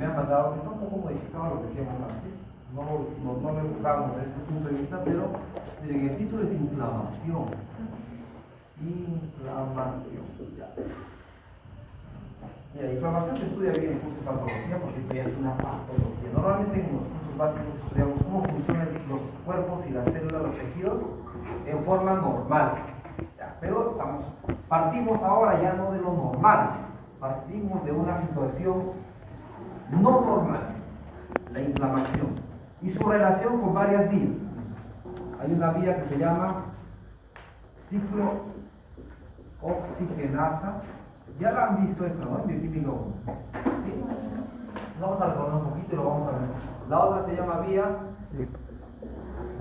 me han mandado, está un poco modificado a lo que decíamos antes, no lo enfocamos desde este punto de vista, pero miren, el título es inflamación. Inflamación. La inflamación se estudia bien en cursos de patología porque esto ya es una patología. Normalmente en los cursos básicos estudiamos cómo funcionan los cuerpos y las células, los tejidos, en forma normal. Ya, pero partimos ahora ya no de lo normal, partimos de una situación no normal, la inflamación, y su relación con varias vías. Hay una vía que se llama ciclooxigenasa. Ya la han visto esta, ¿no? En bioquímica 1. ¿Sí? Vamos a recordar un poquito y lo vamos a ver. La otra se llama vía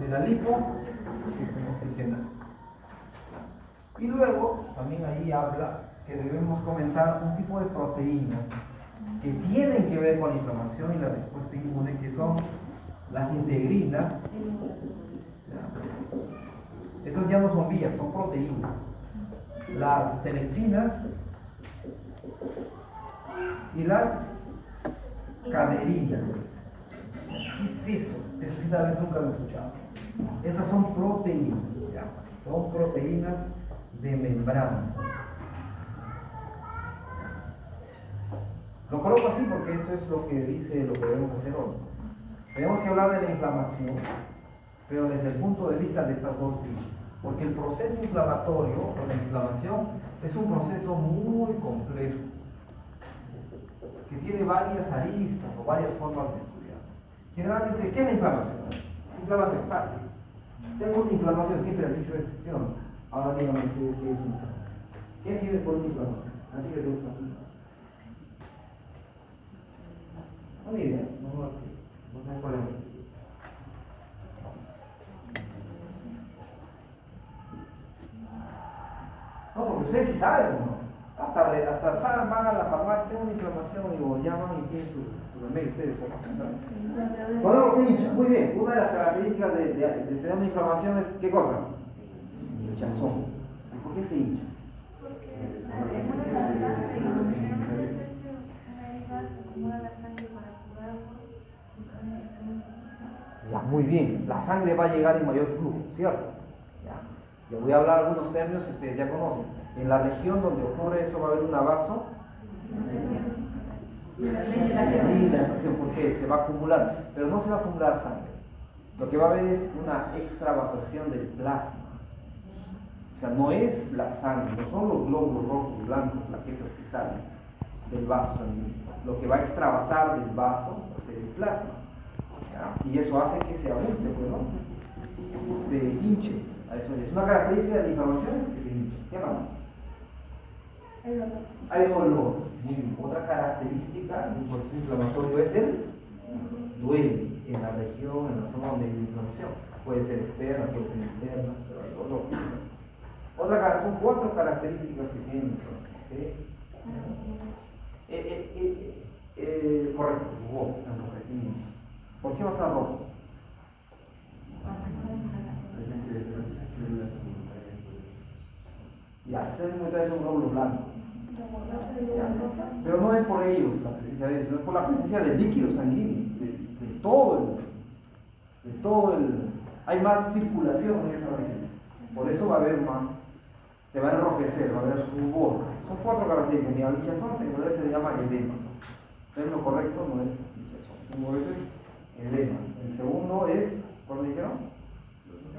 de la lipooxigenasa. Y luego, también ahí habla que debemos comentar un tipo de proteínas que tienen que ver con la inflamación y la respuesta inmune, que son las integrinas. Estas ya no son vías, son proteínas. Las selectinas y las caderinas. ¿Qué es eso? Eso sí tal vez nunca lo he escuchado. Estas son proteínas, ¿ya? Son proteínas de membrana. Lo coloco así porque esto es lo que dice lo que debemos hacer hoy. Tenemos que hablar de la inflamación, pero desde el punto de vista de estas dos vías. Porque el proceso inflamatorio o la inflamación es un proceso muy complejo, que tiene varias aristas o varias formas de estudiar. Generalmente, ¿qué es la inflamación? Inflamación, fácil. Tengo una inflamación, siempre has dicho eso, ¿sí o no? Ahora dígame qué es inflamación. ¿Qué entiende por una inflamación? Así que te gusta. Una idea, no hay problema. No, porque ustedes sí saben, ¿no? Hasta van a la farmacia, tengo una inflamación y lo llaman y tienen su remedio, ustedes saben. Cuando se hincha, muy bien, una de las características de tener una inflamación es, ¿qué cosa? Hinchazón. ¿Y por qué se hincha? Ya, muy bien, la sangre va a llegar en mayor flujo, ¿cierto? Ya. Yo voy a hablar algunos términos que ustedes ya conocen. En la región donde ocurre eso va a haber una vasodilatación, porque se va a acumular, pero no se va a acumular sangre. Lo que va a haber es una extravasación del plasma. O sea, no es la sangre, no son los glóbulos rojos, blancos, plaquetas que salen del vaso sanguíneo. Lo que va a extravasar del vaso va a ser el plasma. ¿Ya? Y eso hace que se abulte, ¿no? Se hinche. Eso es una característica de la inflamación, es que se hinche. ¿Qué más? Hay dolor. Muy bien. Otra característica de un proceso inflamatorio es el duele en la región, en la zona donde hay inflamación. Puede ser externa, puede ser interna, pero hay dolor. Son 4 características que tiene la inflamación. Correcto, enrojecimiento. ¿Por qué va a estar rojo? Ya, ustedes muchas veces un glóbulo blanco. Pero no es por ellos la presencia de eso, no es por la presencia del líquido sanguíneo, de todo el. Hay más circulación en esa región. Por eso va a haber más. Se va a enrojecer, va a haber rubor. Son 4 características. Y al hinchazón se le llama edema. El lo correcto no es hinchazón. Como ves, edema. El segundo es, ¿cuál me dijeron?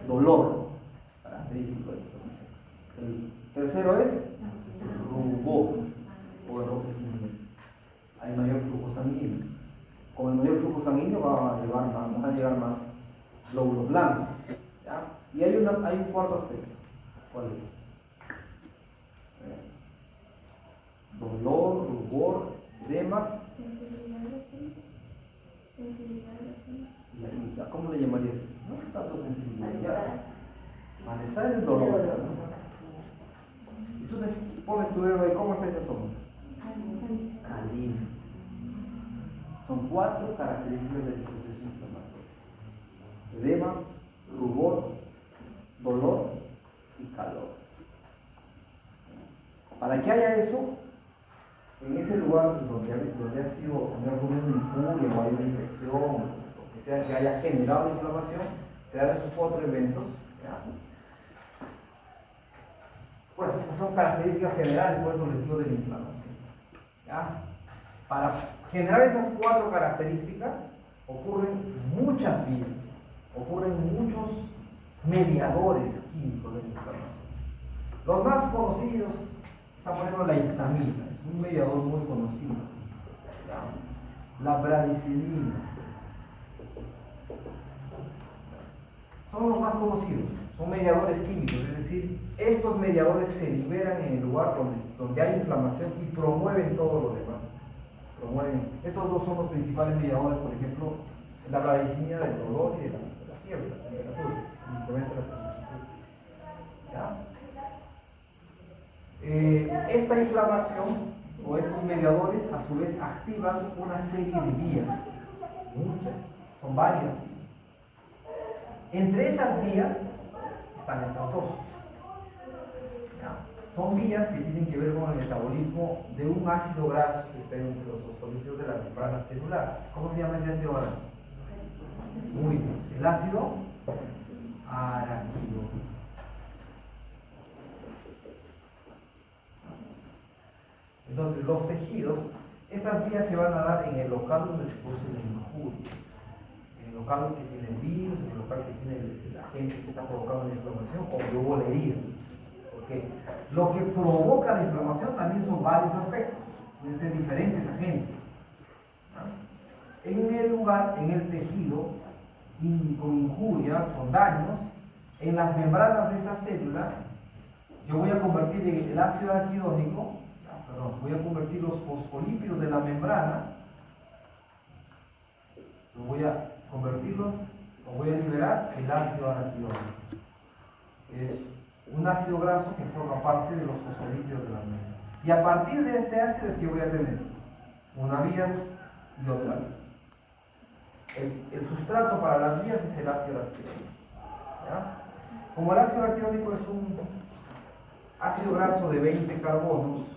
Dolor. Característico de la inflamación. El tercero es rubor o enrojecimiento. Hay mayor flujo sanguíneo. Con el mayor flujo sanguíneo van a llegar más glóbulos blancos. ¿Ya? Y hay un cuarto aspecto. ¿Cuál es? Dolor, rubor, edema. Sensibilidad. ¿Cómo le llamarías? No tanto sensibilidad. Malestar es el dolor, ¿verdad? Y tú pones tu dedo ahí, ¿cómo está esa zona? Caliente. Son 4 características del proceso inflamatorio: edema, rubor, dolor y calor. Para que haya eso, en ese lugar donde ha ocurrido un alguna infección, o que sea que haya generado la inflamación, se dan esos 4 eventos. ¿Ya? Bueno, estas son características generales, por eso les digo de la inflamación. ¿Ya? Para generar esas 4 características ocurren muchas vías, ocurren muchos mediadores químicos de la inflamación. Los más conocidos está, por ejemplo, la histamina, es un mediador muy conocido. ¿Ya? La bradicinina. Son los más conocidos, son mediadores químicos, es decir, estos mediadores se liberan en el lugar donde hay inflamación y promueven todo lo demás. Estos dos son los principales mediadores, por ejemplo, la bradicinina del dolor y de la fiebre, la temperatura, incrementa la temperatura. Esta inflamación o estos mediadores a su vez activan una serie de vías, muchas, son varias vías. Entre esas vías están estas dos. ¿Ya? Son vías que tienen que ver con el metabolismo de un ácido graso que está entre los fosfolípidos de la membrana celular. ¿Cómo se llama ese ácido graso? Muy bien, el ácido araquidónico. Entonces, los tejidos, estas vías se van a dar en el local donde se produce la injuria, en el local que tiene el virus, en el local que tiene el agente que está provocando la inflamación o que hubo la herida. Porque lo que provoca la inflamación también son varios aspectos, pueden ser diferentes agentes. ¿No? En el lugar, en el tejido, con injuria, con daños, en las membranas de esa célula, yo voy a convertir el ácido araquidónico, voy a convertir los fosfolípidos de la membrana, voy a convertirlos, o voy a liberar el ácido araquidónico, que es un ácido graso que forma parte de los fosfolípidos de la membrana. Y a partir de este ácido es que voy a tener una vía y otra vía. El sustrato para las vías es el ácido araquidónico. ¿Ya? Como el ácido araquidónico es un ácido graso de 20 carbonos,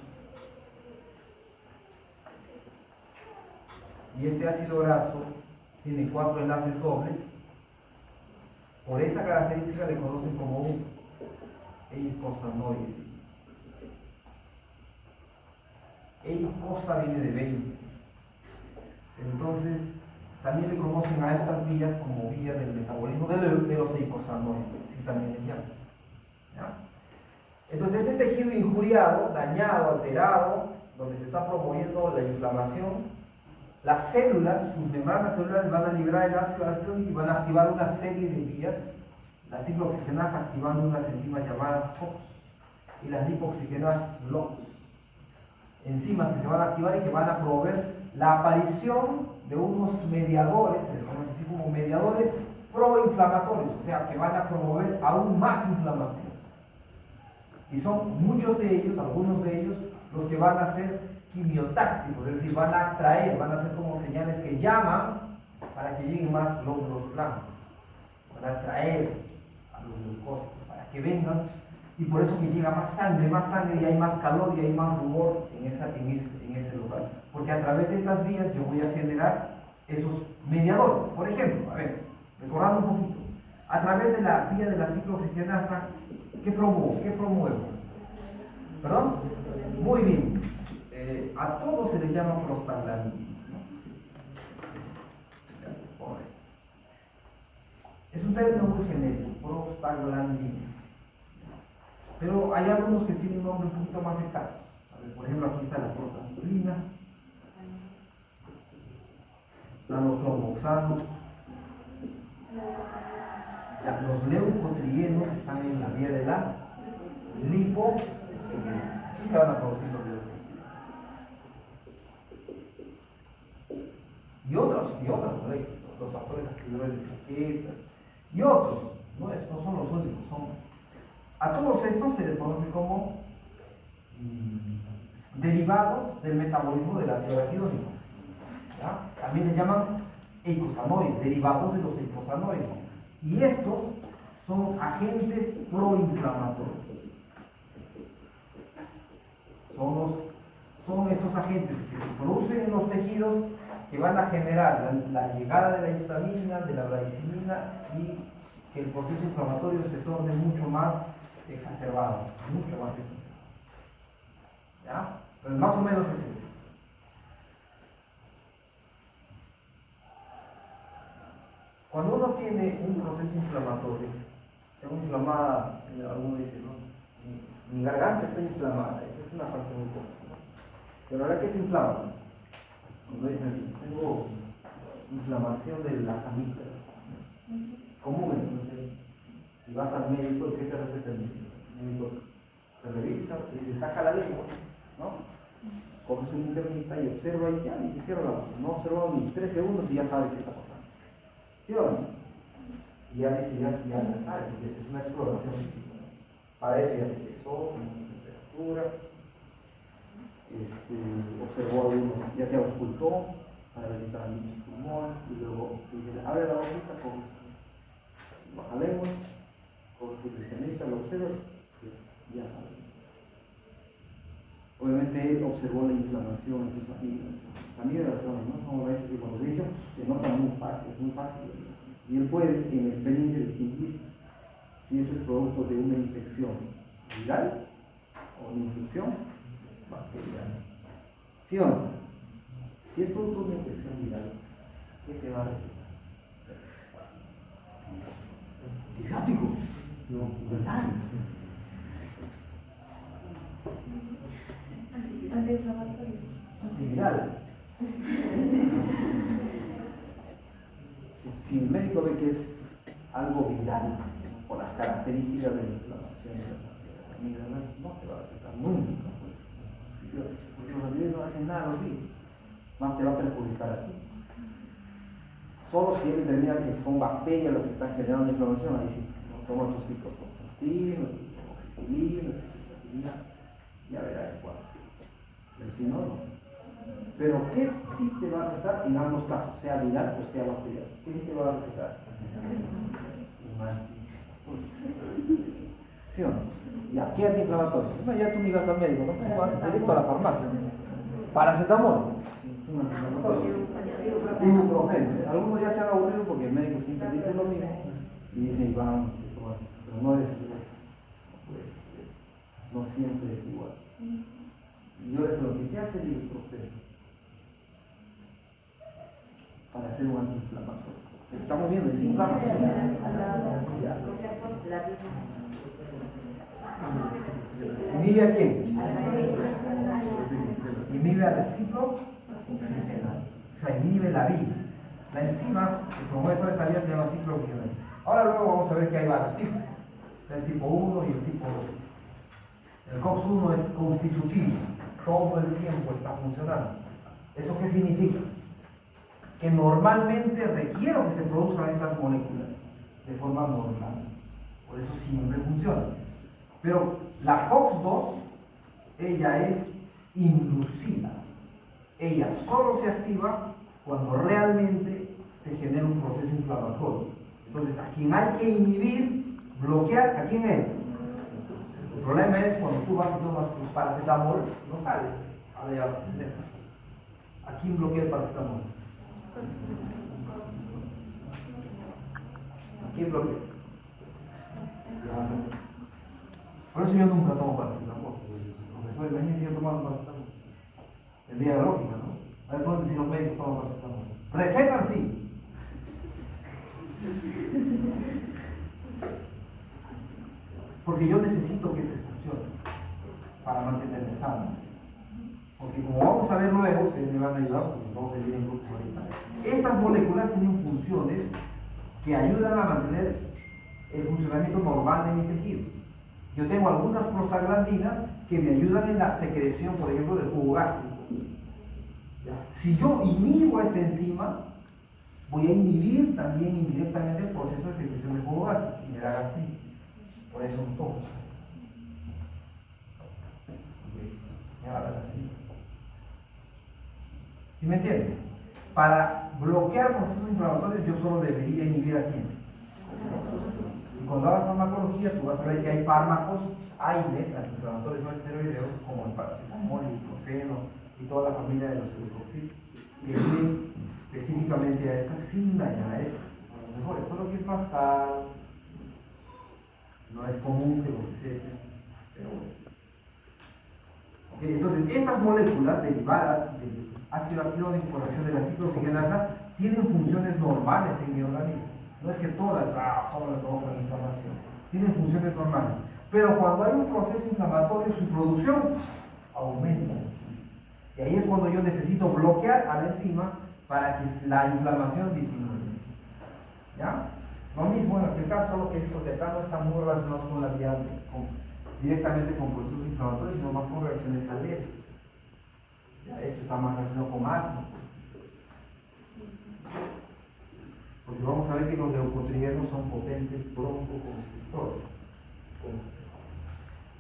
y este ácido graso tiene 4 enlaces dobles, por esa característica le conocen como un eicosanoide. Eicosa viene de 20. Entonces, también le conocen a estas vías como vías del metabolismo de los eicosanoides, así también le llaman. ¿Ya? Entonces, ese tejido injuriado, dañado, alterado, donde se está promoviendo la inflamación, las células, sus membranas celulares van a liberar el ácido araquidónico y van a activar una serie de vías, las ciclooxigenasas activando unas enzimas llamadas COX y las lipoxigenasas LOX, enzimas que se van a activar y que van a promover la aparición de unos mediadores, se les conoce así como mediadores proinflamatorios, o sea, que van a promover aún más inflamación. Y son muchos de ellos, algunos de ellos, los que van a ser quimiotácticos, es decir, van a atraer, van a ser como señales que llaman para que lleguen más glóbulos blancos, van a atraer a los leucocitos, para que vengan, y por eso que llega más sangre y hay más calor y hay más rubor en ese lugar, porque a través de estas vías yo voy a generar esos mediadores. Por ejemplo, a ver, recordando un poquito, a través de la vía de la ciclooxigenasa, ¿qué promuevo? ¿Perdón? Muy bien. A todos se les llama prostaglandina. Es un término muy genérico, prostaglandina. Pero hay algunos que tienen un nombre un poquito más exacto. A ver, por ejemplo, aquí está la prostaciclina, los tromboxanos, los leucotrienos están en la vía de la lipoxigenasa. Aquí se van a producir los leucotrienos. Y otras moléculas, los factores activadores de plaquetas y otros, no son los únicos, a todos estos se les conoce como derivados del metabolismo del ácido araquidónico. También les llaman eicosanoides, derivados de los eicosanoides, y estos son agentes proinflamatorios. Son estos agentes que se producen en los tejidos que van a generar la llegada de la histamina, de la bradicimina y que el proceso inflamatorio se torne mucho más exacerbado, mucho más exacerbado. ¿Ya? Entonces, más o menos es eso. Cuando uno tiene un proceso inflamatorio, tengo inflamada, alguno dice, ¿no? Mi garganta está inflamada, esa es una frase muy común, ¿no? Pero ahora que se inflama, cuando dicen así, tengo inflamación de las amígdalas, común eso, ¿no? Y vas al médico, ¿qué te receta el médico? El médico te revisa y se saca la lengua, ¿no? Coges una internita y observa y ya, y se cierra la boca. No observa ni 3 segundos y ya sabe qué está pasando. ¿Sí o no? Y ya dice, ya sabe, porque esa es una exploración física, ¿no? Para eso ya te pesó, con temperatura, observó algunos, ya te auscultó para ver si estaban limpios tus pulmones, y luego te dice, abre la boquita, coges baja lengua, coges tu internita, lo observas, y ya sabes. Obviamente él observó la inflamación en tus amígdalas. Las amígdalas no son raíces que cuando de hecho se notan muy fácil, es muy fácil. Y él puede, en experiencia, distinguir si eso es producto de una infección viral o una infección bacteriana. ¿Sí o no? Si es producto de una infección viral, ¿qué te va a recetar? Antibiótico. No, viral. Antiviral. Si el médico ve que es algo viral, por las características de la inflamación de las amígdalas, no te va a recetar nunca. Porque los antibióticos no hacen nada a los virus, más te va a perjudicar a ti. Solo si él determina que son bacterias las que están generando inflamación, ahí sí, no toma tus cicloproxacin, cicloxacilina, ya verás cuál. Pero si no, no. Pero ¿qué sí te va a recetar en ambos casos, sea viral o sea bacterial? ¿Qué sí te va a recetar? Un antiinflamatorio. ¿Sí o no? Ya, ¿qué antiinflamatorio? No, ya tú ni vas al médico, ¿no? Tú vas directo a la farmacia. Paracetamol. Un antiinflamatorio. Ibuprofeno. Algunos ya se han aburrido porque el médico siempre dice lo mismo y dicen, vamos, pero no es no siempre es igual. Y yo les pregunto, ¿qué hace el ibuprofeno para hacer un antiinflamatorio? Estamos viendo, es inflamación. ¿Inhibe a quién? Inhibe a la ciclooxigenasa. O sea, inhibe la vía. La enzima que promueve toda esta vía se llama ciclooxigenasa. Ahora luego vamos a ver que hay varios tipos. El tipo 1 y el tipo 2. El COX-1 es constitutivo. Todo el tiempo está funcionando. ¿Eso qué significa? Que normalmente requiero que se produzcan estas moléculas de forma normal. Por eso siempre funciona. Pero la COX-2, ella es inducida. Ella solo se activa cuando realmente se genera un proceso inflamatorio. Entonces, a quien hay que inhibir, bloquear, ¿a quién es? El problema es cuando tú vas y tomas tu paracetamol, no sale. Ahora ya va a entender. ¿A quién bloquea el paracetamol? ¿A quién bloquea? Por eso yo nunca tomo paracetamol. Profesor, imagínense yo tomando paracetamol. Tendría lógica, ¿no? A ver, pronto si los médicos toman paracetamol. Recetan sí. Porque yo necesito que esto funcione para mantenerme sano. Porque como vamos a ver luego, ustedes me van a ayudar, porque vamos a ir en grupos ahorita. Estas moléculas tienen funciones que ayudan a mantener el funcionamiento normal de mis tejidos. Yo tengo algunas prostaglandinas que me ayudan en la secreción, por ejemplo, del jugo gástrico. Si yo inhibo a esta enzima, voy a inhibir también indirectamente el proceso de secreción del jugo gástrico y me da gastritis. Por eso no tomo. Me va a dar gastritis. ¿Sí me entienden? Para bloquear procesos inflamatorios, yo solo debería inhibir a quién. Y cuando hagas farmacología, tú vas a ver que hay fármacos AINES, antiinflamatorios no esteroideos, como el paracetamol, el ibuprofeno y toda la familia de los que viven específicamente a estas sin dañar a estas. Son los mejores, solo que es más caro, no es común que lo receten, pero bueno. Okay, entonces, estas moléculas derivadas del ácido araquidónico por acción de la ciclooxigenasa tienen funciones normales en mi organismo. No es que todas solo provocan inflamación, tienen funciones normales. Pero cuando hay un proceso inflamatorio, su producción aumenta. Y ahí es cuando yo necesito bloquear a la enzima para que la inflamación disminuya. ¿Ya? Lo mismo en aquel caso, solo que estos de acá no están muy relacionados con la vía directamente con procesos inflamatorios, sino más con reacciones alérgicas. Ya, esto está más relacionado con asma. Porque vamos a ver que los leucotrienos son potentes broncoconstrictores.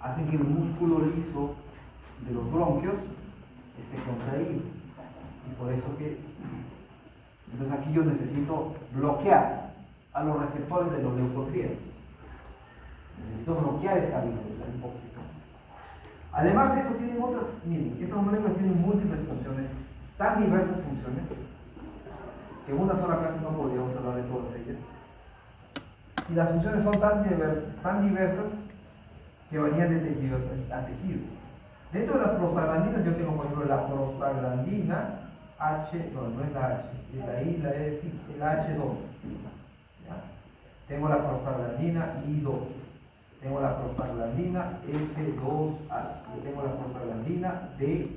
Hacen que el músculo liso de los bronquios esté contraído. Y por eso que... Entonces aquí yo necesito bloquear a los receptores de los leucotrienos. Necesito bloquear esta vía de la hipóxito. Además de eso tienen otras, miren, estas moléculas tienen múltiples funciones, tan diversas funciones, que en una sola clase no podríamos hablar de todas ellas. Y las funciones son tan diversas que varían de tejido a tejido. Dentro de las prostaglandinas yo tengo, por ejemplo, la prostaglandina H, no es la H, es la I, la E, sí, el H2. ¿Ya? Tengo la prostaglandina I2. Tengo la prostaglandina F2A. Y tengo la prostaglandina D2.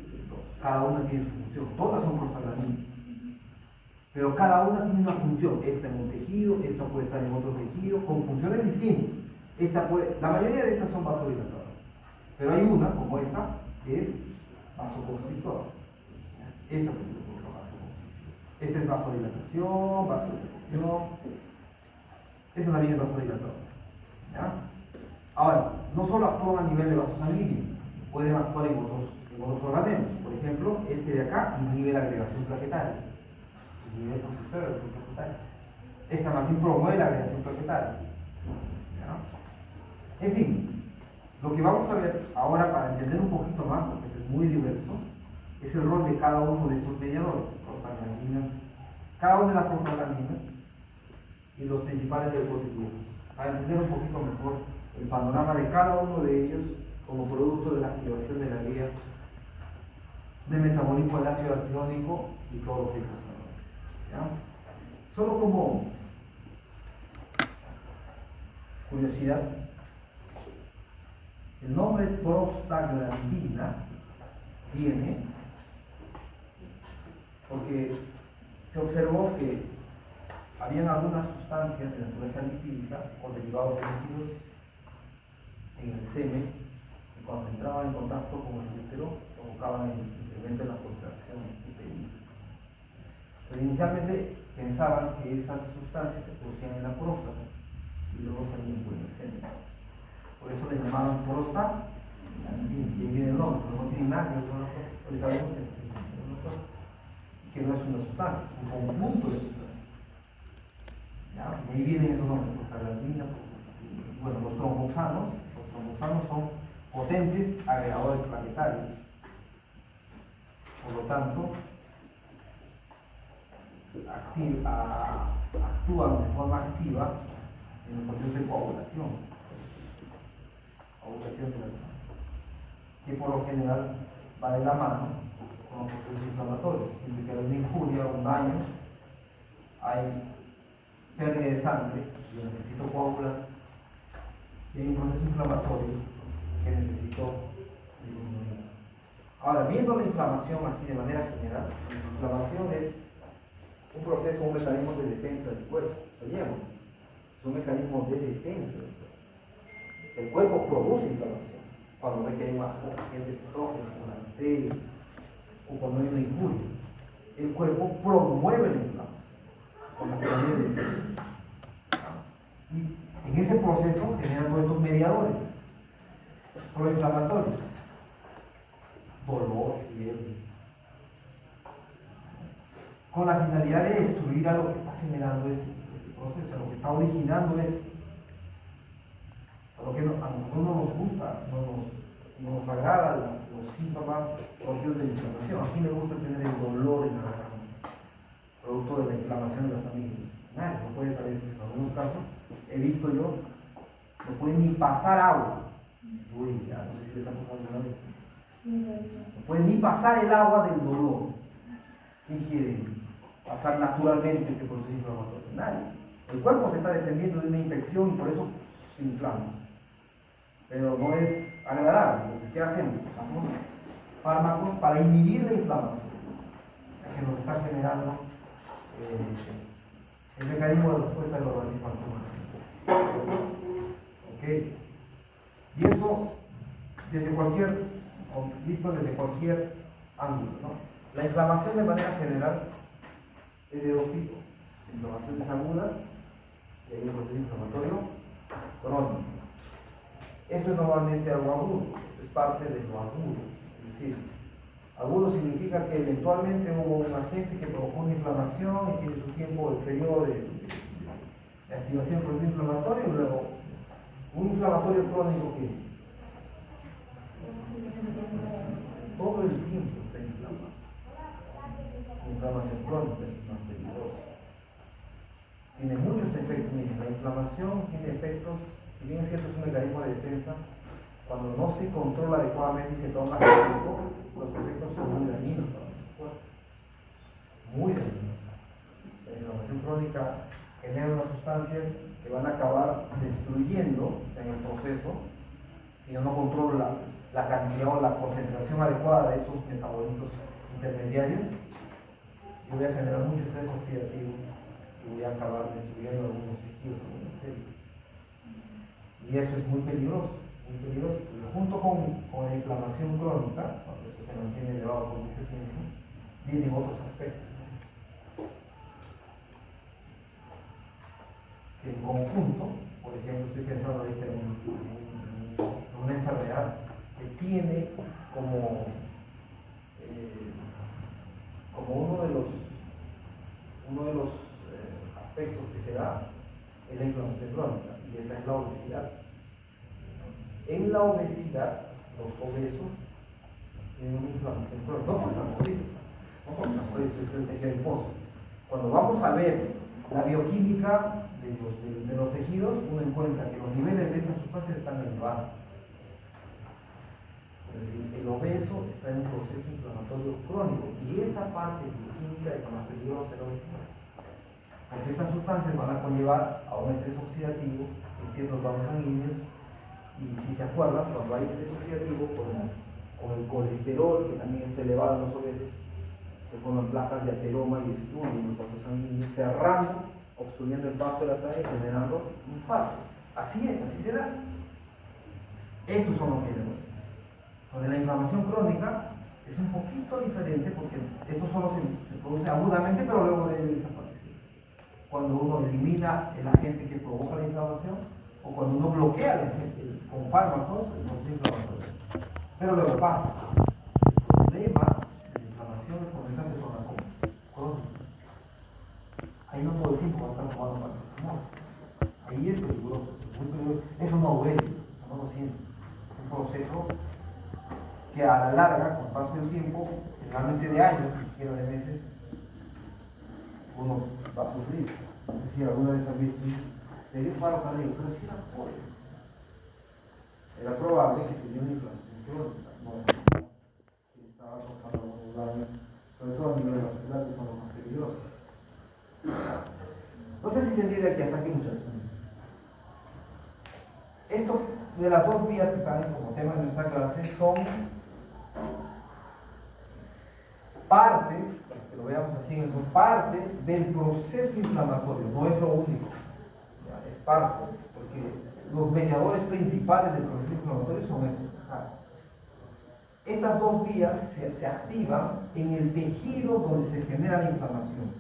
Cada una tiene su función. Todas son prostaglandinas. Pero cada una tiene una función. Esta en un tejido, esta puede estar en otro tejido, con funciones distintas. La mayoría de estas son vasodilatadoras. Pero hay una, como esta, que es vasoconstrictora. Esta es vasodilatación, esta también es vasodilatadora. ¿Ya? Ahora, no solo actúan a nivel de vaso sanguíneo, pueden actuar en otros organelos. Por ejemplo, este de acá inhibe la agregación plaquetaria. Inhibe el proceso de agregación plaquetaria. Esta más bien promueve la agregación plaquetaria. ¿Ya? En fin, lo que vamos a ver ahora para entender un poquito más, porque es muy diverso, es el rol de cada uno de estos mediadores, prostaglandinas, cada una de las prostaglandinas y los principales leucotrienos, para entender un poquito mejor el panorama de cada uno de ellos como producto de la activación de la vía de metabolismo del ácido araquidónico y todos los tipos. ¿Ya? Solo como curiosidad, el nombre prostaglandina viene porque se observó que habían algunas sustancias de naturaleza lipídica o derivados de lípidos en el semen que cuando entraban en contacto con el útero provocaban el incremento de la contracción uterina. Pero inicialmente pensaban que esas sustancias se producían en la próstata y luego salían por el semen. Por eso le llamaban prostaglandina, y ahí viene el nombre, pero no tiene nada que ver con la próstata. Hoy sabemos que no es una sustancia, es un conjunto de sustancias. ¿Ya? Y ahí vienen esos nombres, prostaglandina. Bueno, los tromboxanos son potentes agregadores plaquetarios. Por lo tanto, actúan de forma activa en el proceso de coagulación de la sangre, que por lo general va de la mano con los procesos inflamatorios. Siempre que hay una injuria o un daño, hay pérdida de sangre, yo necesito coagular, y hay un proceso inflamatorio que necesito disminuir. Ahora, viendo la inflamación así de manera general, la inflamación es un proceso, un mecanismo de defensa del cuerpo. ¿Sabíamos? Es un mecanismo de defensa del cuerpo. El cuerpo produce inflamación cuando ve que hay un agente patógeno, una bacteria, o cuando hay una injuria. El cuerpo promueve la inflamación con la finalidad de defensa. Y en ese proceso generan todos estos mediadores proinflamatorios, dolor, fiebre, con la finalidad de destruir a lo que está generando ese proceso, a lo que está originando eso. A lo que a nosotros no nos gusta, no nos agrada los síntomas propios de la inflamación. A quién le gusta tener el dolor en la garganta. producto de la inflamación de las amígdalas. Nadie no puede saber eso. En algunos casos he visto yo, no pueden ni pasar agua. Uy, ya no sé si les ha pasado alguna vez. No pueden ni pasar el agua del dolor. ¿Quién quiere pasar naturalmente ese proceso inflamatorio? Nadie. El cuerpo se está defendiendo de una infección y por eso se inflama. Pero no es agradable. Entonces, ¿qué hacemos? Usamos fármacos para inhibir la inflamación, que nos está generando el mecanismo de respuesta del organismo al tumor. ¿Ok? Y eso visto desde cualquier ángulo, ¿no? La inflamación de manera general es de dos tipos: inflamaciones agudas y hay un proceso inflamatorio crónico. Esto es normalmente algo agudo, esto es parte de lo agudo. Es decir, agudo significa que eventualmente hubo un agente que provocó una inflamación y tiene su tiempo, el periodo de activación del proceso inflamatorio, y luego un inflamatorio crónico que todo el tiempo está inflamado. La inflamación crónica es más peligrosa. Tiene muchos efectos. Miren, la inflamación tiene efectos, si bien es cierto es un mecanismo de defensa, cuando no se controla adecuadamente y se toma tiempo, los efectos son muy dañinos para nuestro cuerpo. Muy dañinos. La inflamación crónica genera unas sustancias que van a acabar destruyendo en el proceso si yo no controlo la cantidad o la concentración adecuada de esos metabolitos intermediarios. Yo voy a generar mucho estrés oxidativo y voy a acabar destruyendo algunos tejidos, algunas células. Y eso es muy peligroso, porque junto con la inflamación crónica, cuando esto se mantiene elevado por mucho tiempo, vienen otros aspectos que en conjunto, por ejemplo, estoy pensando ahorita en una enfermedad que tiene como uno de los aspectos que se da es la inflamación crónica, y esa es la obesidad. En la obesidad, los obesos tienen una inflamación crónica, no porque están jodidos, es el tejido adiposo. Cuando vamos a ver la bioquímica de los tejidos, uno encuentra que los niveles de estas sustancias están elevados. Es decir, el obeso está en un proceso inflamatorio crónico, y esa parte bioquímica es la más peligrosa de la obesidad. Porque estas sustancias van a conllevar a un estrés oxidativo en ciertos vasos sanguíneos, y si se acuerdan, cuando hay estrés oxidativo, con el colesterol, que también está elevado en los obesos, se forman placas de ateroma y destruyen los vasos sanguíneos, cerrando, obstruyendo el paso de la sangre, generando infarto. Así se da. Estos son los que se mueren. Donde la inflamación crónica es un poquito diferente, porque esto solo se produce agudamente, pero luego debe desaparecer. Cuando uno elimina el agente que provoca la inflamación, o cuando uno bloquea el agente con fármacos, el proceso inflamatorio. Pero luego pasa. El problema de la inflamación es cuando esta se torna crónica. Ahí no todo el tiempo va a estar tomando paracetamol. Ahí es peligroso, muy peligroso. Eso no duele, no lo siento. Es un proceso que a la larga, con el paso del tiempo, generalmente de años, ni siquiera de meses, uno va a sufrir. Es decir, alguna vez han visto, le dio paro cardíaco, pero sí era pobre. Era probable que tenía una inflamación crónica, que estaba causando algunos daños, sobre todo a nivel vascular, que son los más peligrosos. No sé si se entiende aquí hasta aquí, muchachos. Esto de las dos vías que están como tema de nuestra clase son parte, para que lo veamos así, son parte del proceso inflamatorio, no es lo único, ya, es parte, porque los mediadores principales del proceso inflamatorio son estos. Estas dos vías se activan en el tejido donde se genera la inflamación,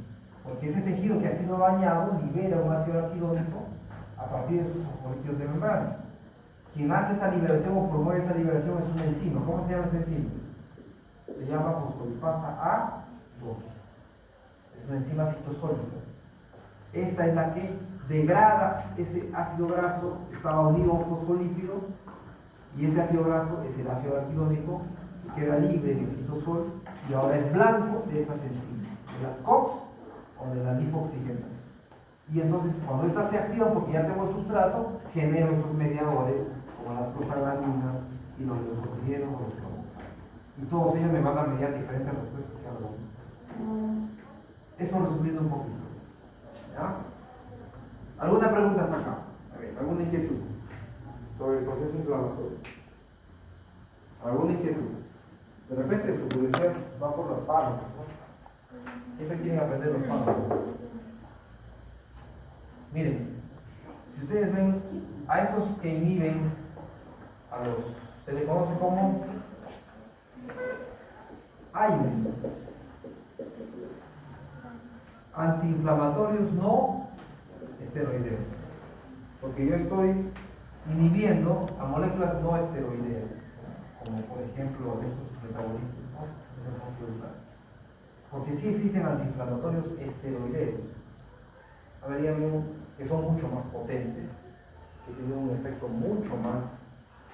porque ese tejido que ha sido dañado libera un ácido araquidónico a partir de sus fosfolípidos de membrana. Quien hace esa liberación o promueve esa liberación es una enzima. ¿Cómo se llama esa enzima? Se llama fosfolipasa A2. Es una enzima citosólica. Esta es la que degrada ese ácido graso, estaba unido a un fosfolípido, y ese ácido graso es el ácido araquidónico, que queda libre en el citosol y ahora es blanco de estas enzimas, de las COX o de la lipoxigenación. Y entonces cuando estas se activan, porque ya tengo el sustrato, genero estos mediadores, como las prostaglandinas y los leucotrienos o los cromosomas. Y todos ellos me van a mediar diferentes respuestas cada uno. Eso resumiendo un poquito. ¿Ya? ¿Alguna pregunta hasta acá? A ver, ¿alguna inquietud sobre el proceso inflamatorio? ¿Alguna inquietud? De repente su curiosidad va por los palos, ¿no? Siempre quieren aprender los palos. Miren, si ustedes ven a estos que inhiben a los, se les conoce como AINES, antiinflamatorios no esteroideos, porque yo estoy inhibiendo a moléculas no esteroideas, como por ejemplo estos metabolitos, ¿no? Porque sí existen antiinflamatorios esteroideos, habrían que son mucho más potentes, que tienen un efecto mucho más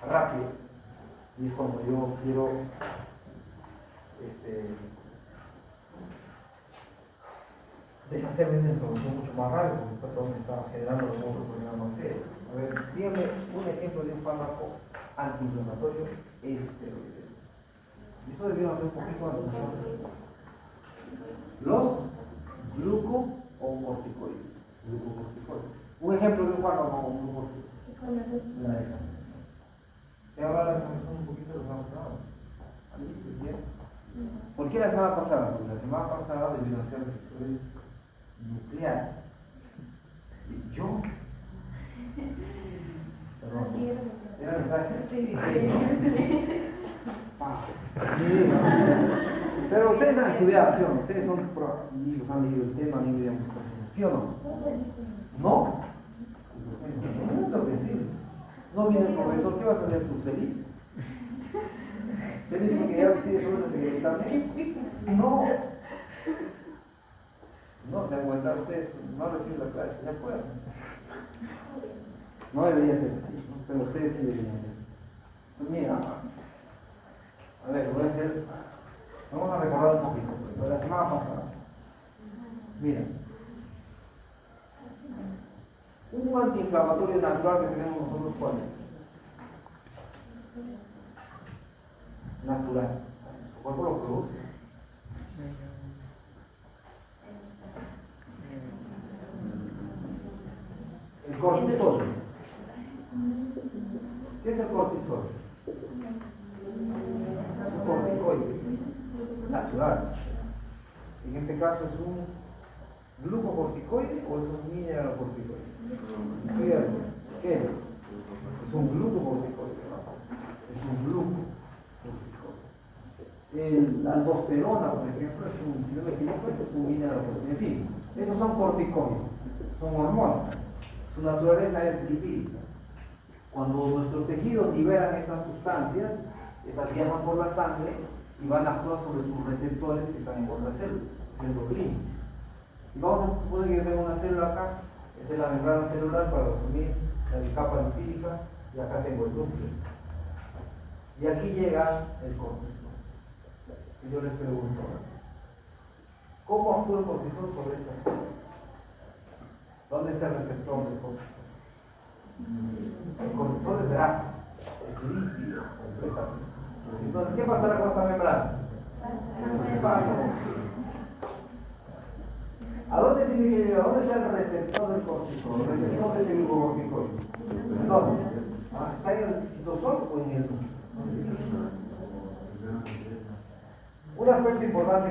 rápido, y es cuando yo quiero deshacerme de una solución mucho más rápido, porque esto me está generando otro problema más serio. A ver, dígame un ejemplo de un fármaco antiinflamatorio esteroideo. Y eso debieron hacer un poquito antes. Los glucocorticoides. Un ejemplo de un fármaco glucocorticoide. ¿Se habla la información un poquito de los fármacos? ¿Por qué la semana pasada? Porque la semana pasada debieron hacer receptores nucleares. ¿Y yo? Perdón. ¿Era verdad? Sí. Pero ustedes han estudiado, ¿sí o no? Ustedes son proactivos, han leído el tema, han leído la demostración, ¿sí o no? ¿No? No es lo que sí. No viene el profesor, ¿qué vas a hacer tú? ¿Feliz? ¿Feliz porque ya tienes una secretaria? No. No se dan cuenta ustedes, no reciben la clase, ¿de acuerdo? No debería ser así, ¿no? Pero ustedes sí deberían ser. Pues mira, a ver, voy a hacer, vamos a recordar un poquito, de la semana pasada. Mira, un antiinflamatorio natural que tenemos nosotros, ¿cuál es? Natural. Su cuerpo lo produce. El cortisol. ¿Qué es el cortisol? Es un corticoide natural. En este caso es un glucocorticoide o es un mineralocorticoide. ¿Qué es? Es un glucocorticoide. Es un glucocorticoide. La aldosterona, por ejemplo, es un, si no me equivoco, es un mineralocorticoide. En fin, estos son corticoides, son hormonas. Su naturaleza es lipídica. Cuando nuestros tejidos liberan estas sustancias, estas viajan por la sangre y van a actuar sobre sus receptores que están en otras células, endocrinos. Y vamos a suponer que yo tengo una célula acá, esta es la membrana celular para resumir la capa lipídica, y acá tengo el núcleo. Y aquí llega el cortisol. Y yo les pregunto, ¿cómo actúa el cortisol sobre estas células? ¿Dónde está el receptor del cortisol? El cortisol es grasa, es líquido completamente. Entonces, ¿qué pasará con esta membrana? ¿Qué pasa? ¿A dónde tiene que llegar? ¿Dónde está el receptor del cortisol? El receptor de ese glucocorticoide. ¿Dónde? ¿Está en el citosol o en el núcleo? Un aspecto importante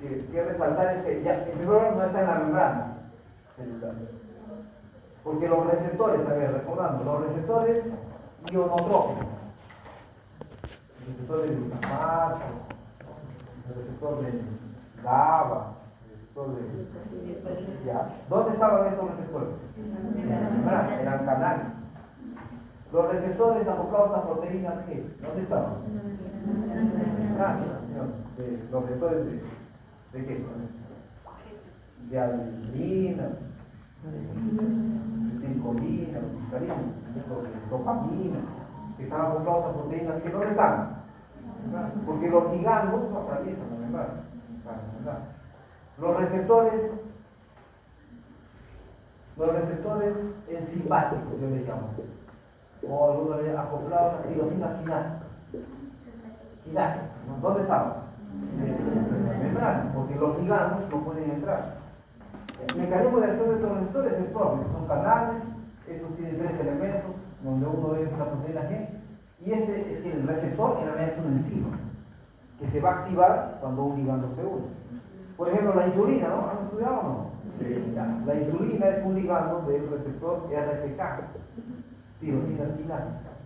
que resaltar es que ya, en primer lugar, no está en la membrana celular. Porque los receptores, a ver, recordando, los receptores ionotrópicos, el receptor de glutamato, el receptor de GABA, el receptor de... ¿Ya? ¿Dónde estaban estos receptores? En la membrana, eran canales. Los receptores acoplados a proteínas, ¿qué? ¿Dónde estaban? En la membrana. Los receptores ¿de qué? De adenina, de acetilcolina, de muscarina, de dopamina, que están acoplados a proteínas que no están. Porque los ligandos no atraviesan la membrana. Los receptores Los receptores enzimmáticos, yo les llamo, o algunos le acoplados a tirosinas quinásicas. ¿Dónde estaban? En la membrana, porque los ligandos no pueden entrar. El mecanismo de acción de estos receptores es propio, son canales, estos tienen 3 elementos, donde uno es una proteína G, y este es que el receptor en realidad es una enzima, que se va a activar cuando un ligando se une. Por ejemplo, la insulina, ¿no? ¿Han estudiado o no? Sí. La insulina es un ligando del receptor RFK, tirosinas quinásicas.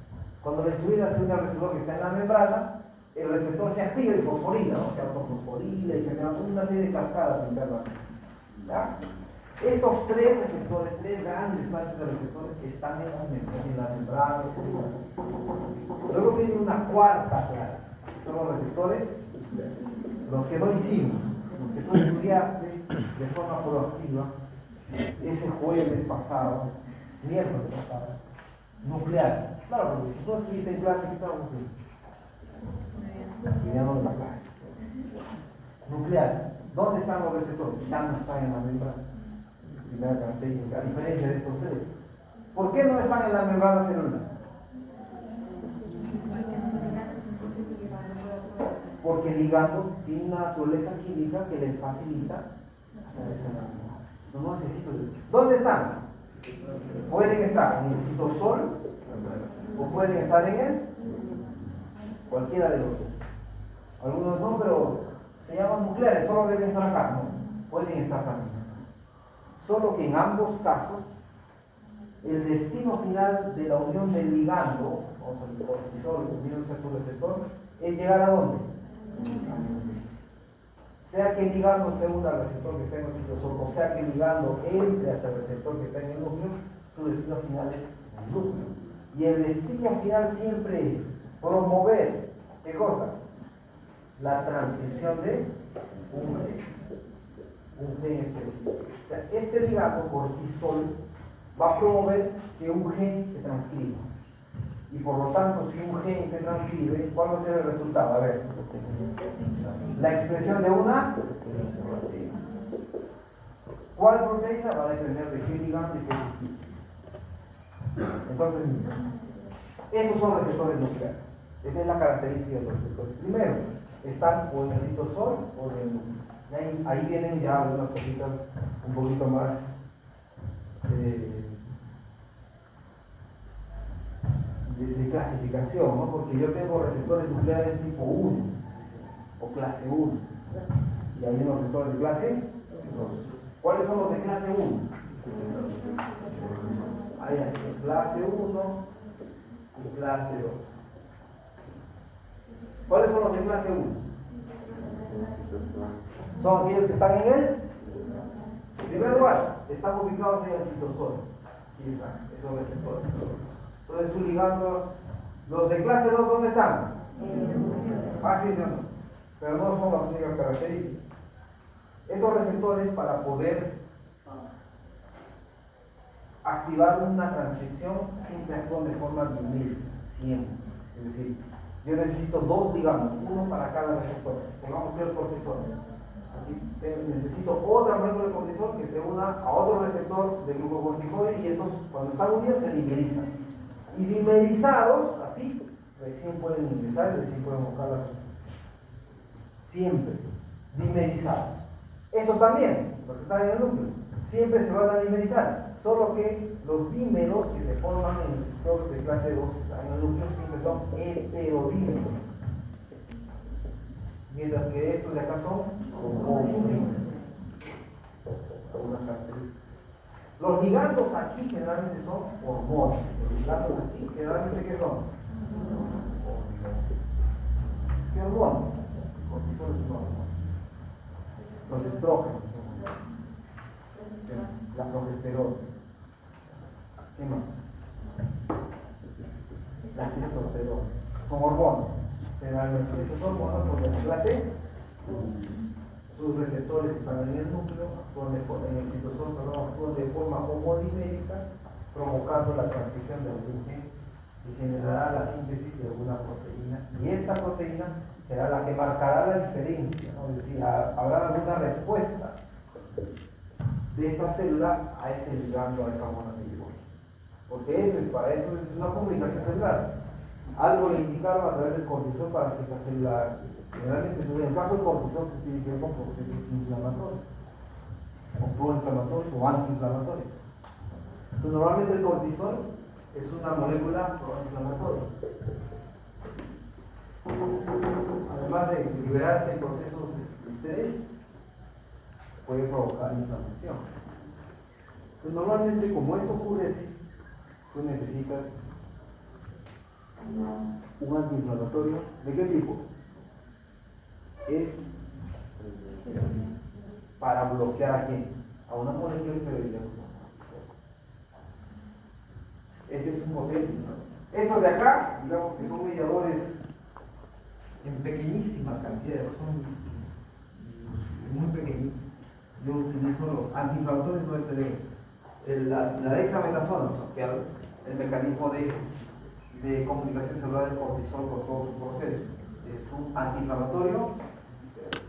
Cuando la insulina se une al receptor que está en la membrana, el receptor se activa y fosforila, ¿no? Se autofosforila y genera una serie de cascadas internas. ¿Ya? Estos 3 receptores, 3 grandes clases de receptores que están en la membrana. Luego viene una cuarta clase, que son los receptores, los que no hicimos, los que tú estudiaste de forma proactiva ese jueves pasado, miércoles pasado, nucleares. Claro, porque si tú estuviste en clase, ¿qué estabas haciendo? Estudiando la clase. Nucleares. ¿Dónde están los receptores? Ya no están en la membrana. Primera característica, a diferencia de estos 3. ¿Por qué no están en la membrana celular? Porque el ligando tiene una naturaleza química que le facilita no necesito. ¿Dónde están? Pueden estar en el citosol o pueden estar en él cualquiera de los dos. Algunos no, pero se llaman nucleares, solo deben estar acá, no, pueden estar también. Solo que en ambos casos el destino final de la unión del ligando, o el cortisol, unión a su receptor, es llegar a dónde? Sea que el ligando se una al receptor que está en el citosol, o sea que el ligando entre hasta el receptor que está en el núcleo, su destino final es el núcleo. Y el destino final siempre es promover, ¿qué cosa? La transcripción de un gen específico. O sea, este ligando cortisol va a promover que un gen se transcriba. Y por lo tanto, si un gen se transcribe, ¿cuál va a ser el resultado? A ver, la expresión de una proteína. ¿Cuál proteína? Va a depender de qué ligando y qué sustituto. Entonces, estos son receptores nucleares. Esa es la característica de los receptores. Primero, están o en el citosol o en el núcleo. Ahí vienen ya algunas cositas un poquito más de clasificación, ¿no? Porque yo tengo receptores nucleares tipo 1 o clase 1 y hay unos receptores de clase 2. ¿Cuáles son los de clase 1? Hay así, clase 1 y clase 2. ¿Cuáles son los de clase 1? Son aquellos que están en el primer lugar, están ubicados en el citosol. Aquí están, esos receptores. Entonces su ligando, los de clase 2, ¿dónde están? Así son, pero no son las únicas características. Estos receptores, para poder activar una transcripción, siempre actúan de forma dimétrica, siempre. Es decir, yo necesito 2 ligandos, uno para cada receptor. Pongamos que el cortisol. Aquí necesito otra molécula de cortisol que se una a otro receptor del glucocorticoide y estos, cuando están unidos, se dimerizan. Y dimerizados, así, recién pueden ingresar y recién pueden buscar la respuesta. Siempre, dimerizados. Estos también, los que están en el núcleo, siempre se van a dimerizar. Solo que los dímeros que se forman en el receptor de clase 2 que están en el núcleo siempre son heterodímeros. Mientras que estos de acá son homodímeros. Los ligandos aquí generalmente son hormonas. Los ligandos aquí generalmente ¿qué son? ¿Qué hormonas? Cortisol es una hormona. Los estrógenos. La progesterona. ¿Qué más? La testosterona. Son hormonas. Generalmente estas hormonas son de la clase. Sus receptores que están en el núcleo en el citosol actúan de forma homodimérica, provocando la transcripción de algún gen y generará la síntesis de alguna proteína. Y esta proteína será la que marcará la diferencia, ¿no? Es decir, habrá alguna respuesta de esta célula a ese ligando, a esa monoamina. Porque eso es para eso, es una comunicación celular. Algo le indicaron a través del cortisol para que esta célula, generalmente en el caso del cortisol, que tiene que ver con procesos inflamatorios, o proinflamatorios o antiinflamatorios. Entonces, normalmente el cortisol es una molécula proinflamatoria. Además de liberarse en procesos de estrés, puede provocar inflamación. Entonces, normalmente, como esto ocurre así, tú necesitas un antiinflamatorio. ¿De qué tipo? Es para bloquear a quién? A una molécula esteroidea. Este es un potente. Estos de acá, digamos que son mediadores en pequeñísimas cantidades, son muy pequeñitos. Yo utilizo los antiinflamatorios no esteroideos. La dexametasona, que el mecanismo de comunicación celular del cortisol por todo su proceso. Es un antiinflamatorio.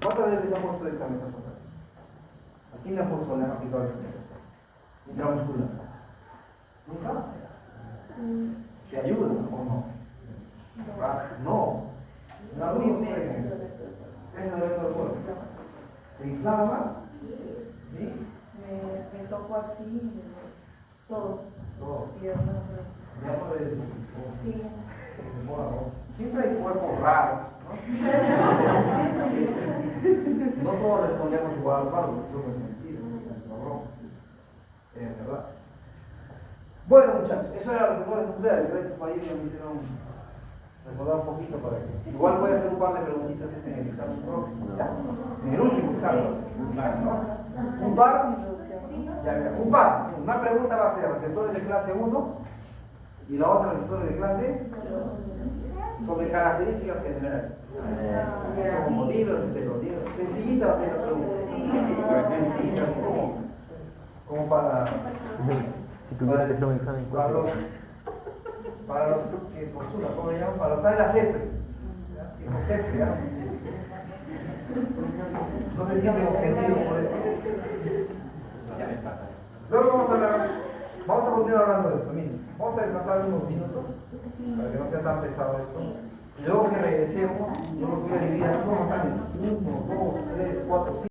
¿Cuántas veces les ha puesto dexametasona? ¿A quién le ha puesto la aplicado dexametasona? Intramuscular. ¿Nunca? ¿Te ayuda o no? No. No, no. Eso no es todo. ¿Te inflama más? ¿Sí? Me tocó así, todo. Todo. Piernas, Ya puedes. sí. Siempre hay cuerpos raros, ¿no? No todos respondemos igual al paro, eso no es mentira, es verdad. Bueno, muchachos, eso era los sectores nucleares. Gracias por ahí, me hicieron recordar un poquito para que. Igual voy a hacer un par de preguntitas en el examen próximo, ¿ya? En el último examen. Un par. Ya, un par. Una pregunta va a ser receptores de clase 1 y la otra receptores de clase sobre características generales. Como libros, heterodibros. Sencillita va a ser la pregunta. Sencillita, así como para. Si tuviera que hacer un examen, para los que postulan, ¿cómo le llaman? Para los de la CEPRE. Tipo CEPRE, ¿ya? No se sienten ofendidos por eso. Ya me pasa. Luego vamos a continuar hablando de esto. Miren, vamos a descansar unos minutos para que no sea tan pesado esto. Y luego que regresemos, yo los voy a dividir así como están: 1, 2, 3, 4, 5.